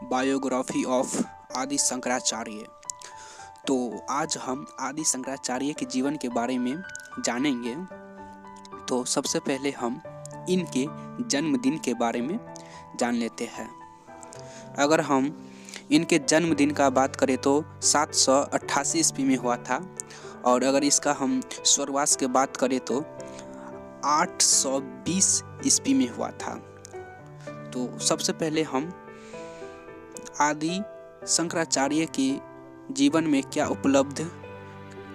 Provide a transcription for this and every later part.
Biography of आदि शंकराचार्य। तो आज हम आदि शंकराचार्य के जीवन के बारे में जानेंगे। तो सबसे पहले हम इनके जन्मदिन के बारे में जान लेते हैं। अगर हम इनके जन्मदिन का बात करें तो 788 ईस्वी में हुआ था, और अगर इसका हम स्वर्गवास की बात करें तो 820 ईस्वी में हुआ था। तो सबसे पहले हम आदि शंकराचार्य के जीवन में क्या उपलब्ध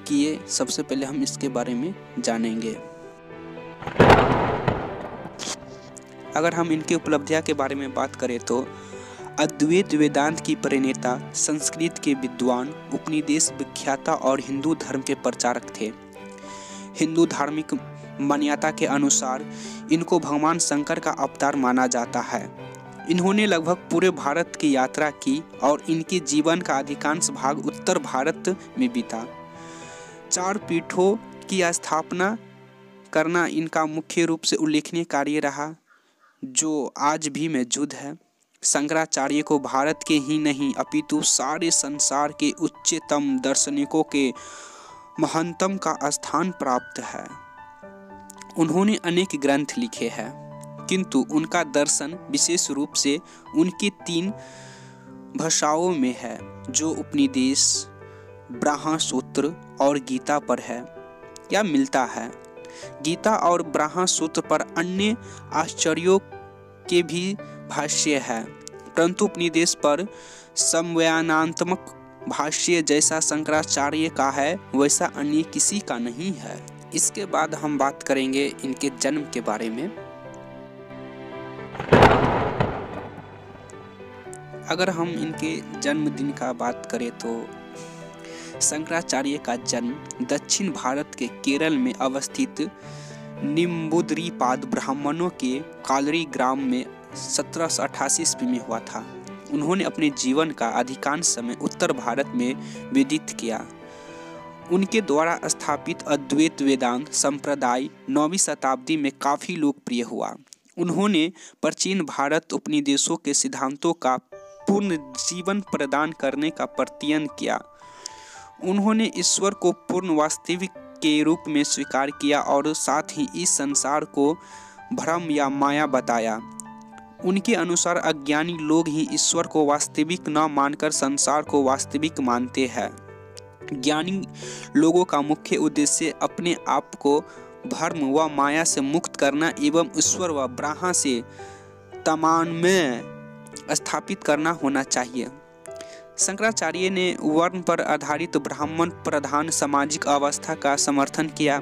किए, सबसे पहले हम इसके बारे में जानेंगे। अगर हम इनकी उपलब्धियां के बारे में बात करें तो अद्वैत वेदांत की प्रणेता, संस्कृत के विद्वान, उपनिदेश विख्याता और हिंदू धर्म के प्रचारक थे। हिंदू धार्मिक मान्यता के अनुसार इनको भगवान शंकर का अवतार माना जाता है। इन्होंने लगभग पूरे भारत की यात्रा की और इनके जीवन का अधिकांश भाग उत्तर भारत में बीता। 4 पीठों की स्थापना करना इनका मुख्य रूप से उल्लेखनीय कार्य रहा, जो आज भी मौजूद है। शंकराचार्य को भारत के ही नहीं अपितु सारे संसार के उच्चतम दार्शनिकों के महंतम का स्थान प्राप्त है। उन्होंने अनेक ग्रंथ लिखे हैं, किंतु उनका दर्शन विशेष रूप से उनकी 3 भाषाओं में है, जो उपनिदेश, ब्रह्म सूत्र और गीता पर है या मिलता है। गीता और ब्रह्म सूत्र पर अन्य आचार्यों के भी भाष्य है, परंतु उपनिदेश पर समन्वयात्मक भाष्य जैसा शंकराचार्य का है वैसा अन्य किसी का नहीं है। इसके बाद हम बात करेंगे इनके जन्म के बारे में। अगर हम इनके जन्मदिन का बात करें तो शंकराचार्य का जन्म दक्षिण भारत के केरल में अवस्थित निम्बूद्रीपाद ब्राह्मणों के कालरी ग्राम में 1788 ईस्वी में हुआ था। उन्होंने अपने जीवन का अधिकांश समय उत्तर भारत में व्यतीत किया। उनके द्वारा स्थापित अद्वैत वेदांत संप्रदाय 9वीं शताब्दी में काफी लोकप्रिय हुआ। उन्होंने प्राचीन भारत उपनिदेशों के सिद्धांतों का पूर्ण जीवन प्रदान करने का प्रत्ययन किया। उन्होंने ईश्वर को पूर्ण वास्तविक के रूप में स्वीकार किया और साथ ही इस संसार को भ्रम या माया बताया। उनके अनुसार अज्ञानी लोग ही ईश्वर को वास्तविक न मानकर संसार को वास्तविक मानते हैं। ज्ञानी लोगों का मुख्य उद्देश्य अपने आप को भ्रम व माया से मुक्त करना एवं ईश्वर व ब्रह्म से तादात्म्य स्थापित करना होना चाहिए। शंकराचार्य ने वर्ण पर आधारित ब्राह्मण प्रधान सामाजिक अवस्था का समर्थन किया।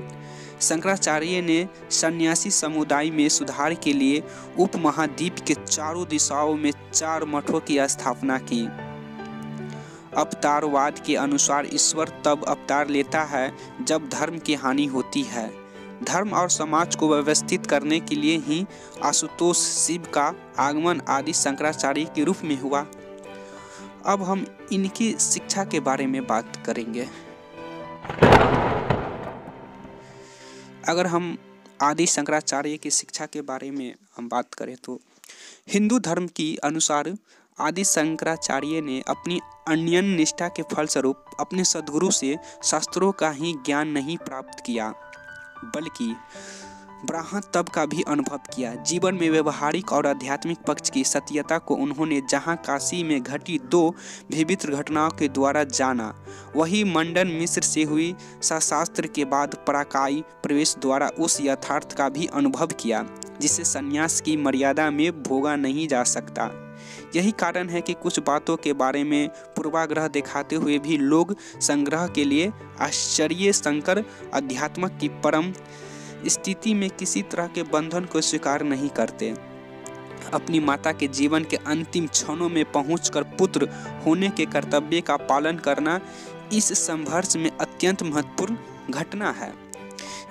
शंकराचार्य ने सन्यासी समुदाय में सुधार के लिए उपमहाद्वीप के चारों दिशाओं में 4 मठों की स्थापना की। अवतारवाद के अनुसार ईश्वर तब अवतार लेता है जब धर्म की हानि होती है। धर्म और समाज को व्यवस्थित करने के लिए ही आशुतोष शिव का आगमन आदि शंकराचार्य के रूप में हुआ। अब हम इनकी शिक्षा के बारे में बात करेंगे। अगर हम आदि शंकराचार्य की शिक्षा के बारे में हम बात करें तो हिंदू धर्म की अनुसार आदि शंकराचार्य ने अपनी अनन्य निष्ठा के फलस्वरूप अपने सद्गुरु से शास्त्रों का ही ज्ञान नहीं प्राप्त किया, बल्कि ब्रह्म तब का भी अनुभव किया। जीवन में व्यवहारिक और आध्यात्मिक पक्ष की सत्यता को उन्होंने जहाँ काशी में घटी 2 विभिन्न घटनाओं के द्वारा जाना, वही मंडन मिश्र से हुई शास्त्र के बाद पराकाई प्रवेश द्वारा उस यथार्थ का भी अनुभव किया जिसे संन्यास की मर्यादा में भोगा नहीं जा सकता। यही कारण है कि कुछ बातों के बारे में पूर्वाग्रह दिखाते हुए भी लोग संग्रह के लिए आश्चर्य शंकर अध्यात्म की परम स्थिति में किसी तरह के बंधन को स्वीकार नहीं करते। अपनी माता के जीवन के अंतिम क्षणों में पहुंचकर पुत्र होने के कर्तव्य का पालन करना इस संघर्ष में अत्यंत महत्वपूर्ण घटना है।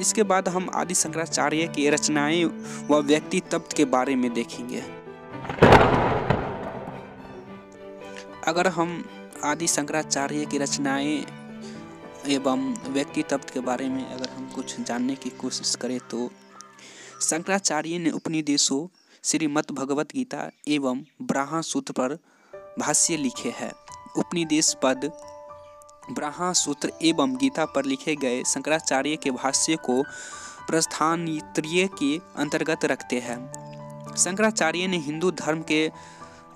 इसके बाद हम आदि शंकराचार्य की रचनाएं व व्यक्तित्व के बारे में देखेंगे। अगर हम आदि शंकराचार्य की रचनाएं एवं व्यक्तित्व के बारे में अगर हम कुछ जानने की कोशिश करें तो शंकराचार्य ने उपनिदेशों, श्रीमद् भगवत गीता एवं ब्रह्म सूत्र पर भाष्य लिखे हैं। उपनिदेश पद, ब्रह्मा सूत्र एवं गीता पर लिखे गए शंकराचार्य के भाष्य को प्रस्थानत्रय के अंतर्गत रखते हैं। शंकराचार्य ने हिंदू धर्म के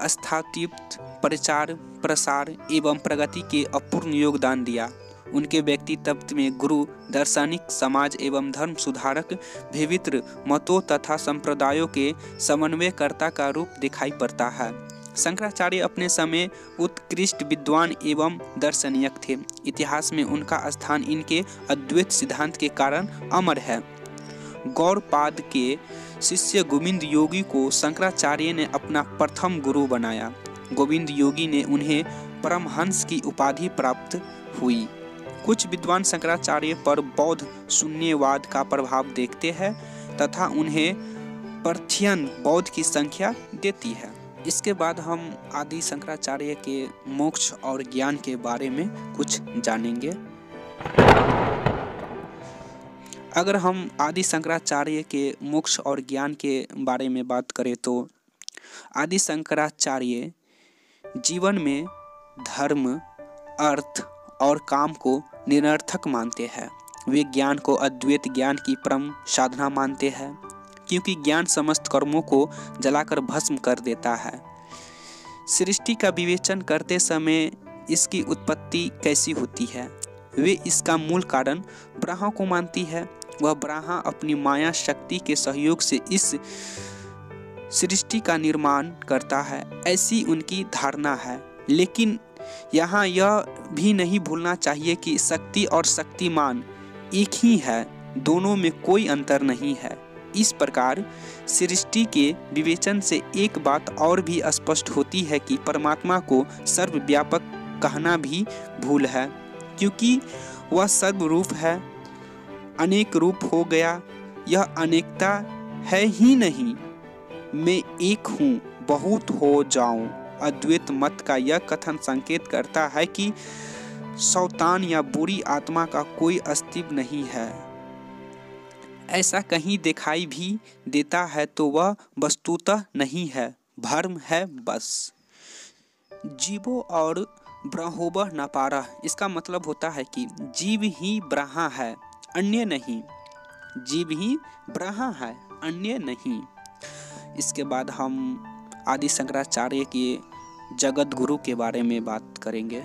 स्थापित, प्रचार, प्रसार एवं प्रगति के अपूर्व योगदान दिया। उनके व्यक्तित्व में गुरु, दार्शनिक, समाज एवं धर्म सुधारक, विविध मतों तथा संप्रदायों के समन्वयकर्ता का रूप दिखाई पड़ता है। शंकराचार्य अपने समय उत्कृष्ट विद्वान एवं दार्शनिक थे। इतिहास में उनका स्थान इनके अद्वैत सिद्धांत के कारण अमर है। गौड़पाद के शिष्य गोविंद योगी को शंकराचार्य ने अपना प्रथम गुरु बनाया। गोविंद योगी ने उन्हें परमहंस की उपाधि प्राप्त हुई। कुछ विद्वान शंकराचार्य पर बौद्ध शून्यवाद का प्रभाव देखते हैं तथा उन्हें पार्थेयन बौद्ध की संख्या देती है। इसके बाद हम आदि शंकराचार्य के मोक्ष और ज्ञान के बारे में कुछ जानेंगे। अगर हम आदि शंकराचार्य के मोक्ष और ज्ञान के बारे में बात करें तो आदि शंकराचार्य जीवन में धर्म, अर्थ और काम को निरर्थक मानते हैं। वे ज्ञान को अद्वैत ज्ञान की परम साधना मानते हैं, क्योंकि ज्ञान समस्त कर्मों को जलाकर भस्म कर देता है। सृष्टि का विवेचन करते समय इसकी उत्पत्ति कैसी होती है, वे इसका मूल कारण ब्रह्मा को मानती है। वह ब्रह्मा अपनी माया शक्ति के सहयोग से इस सृष्टि का निर्माण करता है, ऐसी उनकी धारणा है। लेकिन यहाँ यह भी नहीं भूलना चाहिए कि शक्ति और शक्तिमान एक ही है, दोनों में कोई अंतर नहीं है। इस प्रकार सृष्टि के विवेचन से एक बात और भी स्पष्ट होती है कि परमात्मा को सर्वव्यापक कहना भी भूल है, क्योंकि वह सर्वरूप है। अनेक रूप हो गया, यह अनेकता है ही नहीं। मैं एक हूँ, बहुत हो जाऊं। अद्वैत मत का यह कथन संकेत करता है कि शैतान या बुरी आत्मा का कोई अस्तित्व नहीं है। ऐसा कहीं दिखाई भी देता है तो वह वस्तुतः नहीं है, भ्रम है बस। जीवो और ब्रह्मोबह न पारः, इसका मतलब होता है कि जीव ही ब्रह्मा है, अन्य नहीं। जीव ही ब्रह्मा है, अन्य नहीं। इसके बाद हम आदि शंकराचार्य के जगत गुरु के बारे में बात करेंगे।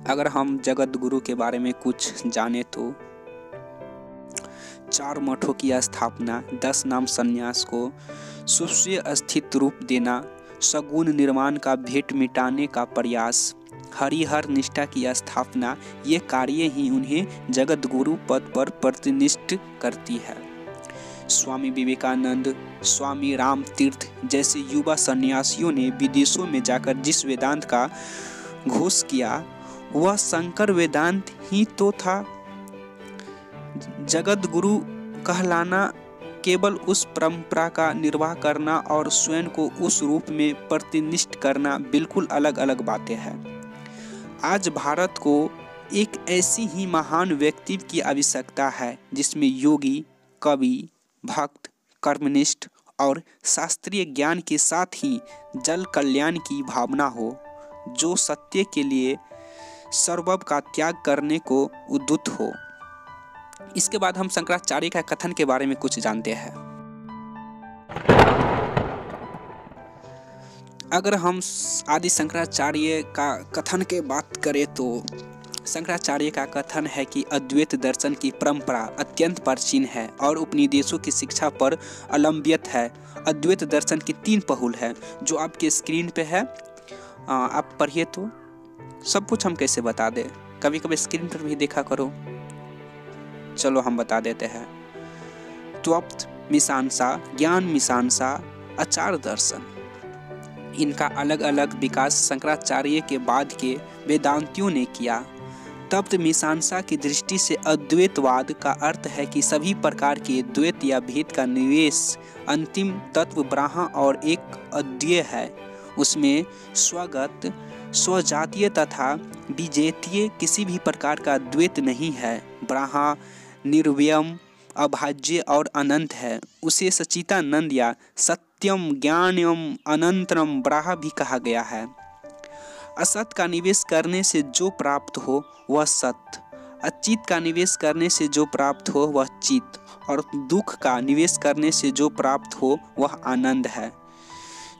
अगर हम जगत गुरु के बारे में कुछ जाने तो 4 मठों की स्थापना, 10 नाम संन्यास को सुस्य स्थित रूप देना, सगुण निर्माण का भेंट मिटाने का प्रयास, हरिहर निष्ठा की स्थापना, ये कार्य ही उन्हें जगत गुरु पद पर प्रतिष्ठित करती है। स्वामी विवेकानंद, स्वामी राम तीर्थ जैसे युवा सन्यासियों ने विदेशों में जाकर जिस वेदांत का घोष किया वह शंकर वेदांत ही तो था। जगत गुरु कहलाना केवल उस परंपरा का निर्वाह करना और स्वयं को उस रूप में प्रतिष्ठित करना बिल्कुल अलग अलग बातें हैं। आज भारत को एक ऐसी ही महान व्यक्ति की आवश्यकता है जिसमें योगी, कवि, भक्त, कर्मनिष्ठ और शास्त्रीय ज्ञान के साथ ही जल कल्याण की भावना हो, जो सत्य के लिए सर्वस्व का त्याग करने को उद्युक्त हो। इसके बाद हम शंकराचार्य का कथन के बारे में कुछ जानते हैं। अगर हम आदि शंकराचार्य का कथन के बात करें तो शंकराचार्य का कथन है कि अद्वैत दर्शन की परंपरा अत्यंत प्राचीन है और उपनिदेशों की शिक्षा पर अवलंबित है। अद्वैत दर्शन की 3 पहलू है जो आपके स्क्रीन पे है, आप पढ़िए तो सब कुछ हम कैसे बता दें, कभी कभी स्क्रीन पर भी देखा करो। चलो हम बता देते हैं। त्वप्त मीमांसा, ज्ञान मीमांसा, आचार दर्शन, इनका अलग अलग विकास शंकराचार्य के बाद के वेदांतियों ने किया। तप्त मीमांसा की दृष्टि से अद्वैतवाद का अर्थ है कि सभी प्रकार के द्वैत या भेद का निवेश अंतिम तत्व ब्रह्म और एक अद्वैय है। उसमें स्वगत, स्वजातीय तथा विजेतीय किसी भी प्रकार का द्वैत नहीं है। ब्रह्म निर्व्यम, अभाज्य और अनंत है। उसे सच्चिदानंद या सत्य सत्यम ज्ञानम अनंतरम ब्रह्म भी कहा गया है। असत का निवेश करने से जो प्राप्त हो वह सत्य, अचित का निवेश करने से जो प्राप्त हो वह चित, और दुख का निवेश करने से जो प्राप्त हो वह आनंद है।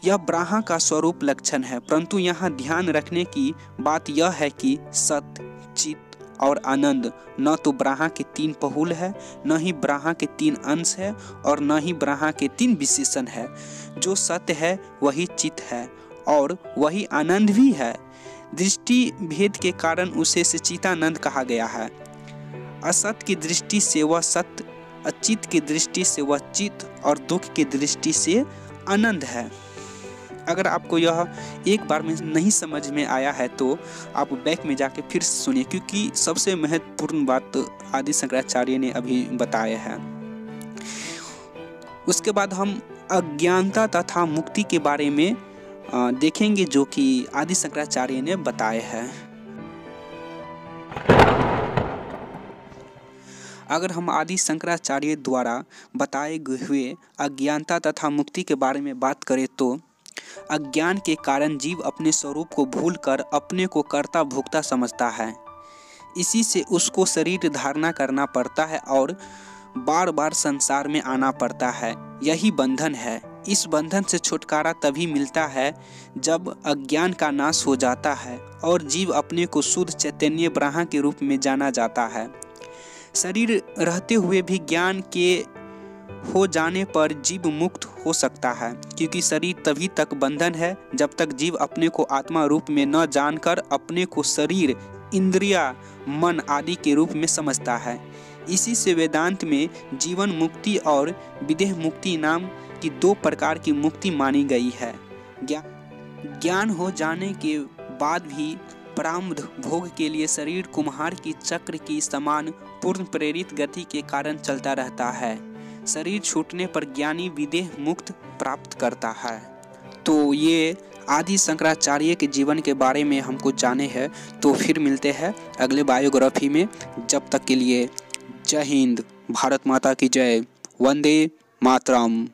यह ब्रह्म का स्वरूप लक्षण है, परंतु यहाँ ध्यान रखने की बात यह है कि सत्य, चित और आनंद न तो ब्रह्म के 3 पहुल है, न ही ब्रह्म के 3 अंश है, और न ही ब्रह्म के 3 विशेषण है। जो सत्य है वही चित है और वही आनंद भी है। दृष्टि भेद के कारण उसे सच्चिदानंद कहा गया है। असत की दृष्टि से वह सत्य, अचित की दृष्टि से वह चित और दुख की दृष्टि से आनंद है। अगर आपको यह एक बार में नहीं समझ में आया है तो आप बैक में जाके फिर सुनिए, क्योंकि सबसे महत्वपूर्ण बात आदि शंकराचार्य ने अभी बताया है। उसके बाद हम अज्ञानता तथा मुक्ति के बारे में देखेंगे, जो कि आदि शंकराचार्य ने बताए हैं। अगर हम आदि शंकराचार्य द्वारा बताए हुए अज्ञानता तथा मुक्ति के बारे में बात करें तो अज्ञान के कारण जीव अपने स्वरूप को भूलकर अपने को कर्ता भोक्ता समझता है। इसी से उसको शरीर धारणा करना पड़ता है और बार बार संसार में आना पड़ता है। यही बंधन है। इस बंधन से छुटकारा तभी मिलता है जब अज्ञान का नाश हो जाता है और जीव अपने को शुद्ध चैतन्य ब्रह्म के रूप में जाना जाता है। शरीर रहते हुए भी ज्ञान के हो जाने पर जीव मुक्त हो सकता है, क्योंकि शरीर तभी तक बंधन है जब तक जीव अपने को आत्मा रूप में न जानकर अपने को शरीर, इंद्रिया, मन आदि के रूप में समझता है। इसी से वेदांत में जीवन मुक्ति और विदेह मुक्ति नाम की 2 प्रकार की मुक्ति मानी गई है। ज्ञान हो जाने के बाद भी प्रारब्ध भोग के लिए शरीर कुम्हार की चक्र की समान पूर्ण प्रेरित गति के कारण चलता रहता है। शरीर छूटने पर ज्ञानी विदेह मुक्त प्राप्त करता है। तो ये आदि शंकराचार्य के जीवन के बारे में हमको जाने हैं। तो फिर मिलते हैं अगले बायोग्राफी में। जब तक के लिए जय हिंद, भारत माता की जय, वंदे मातरम।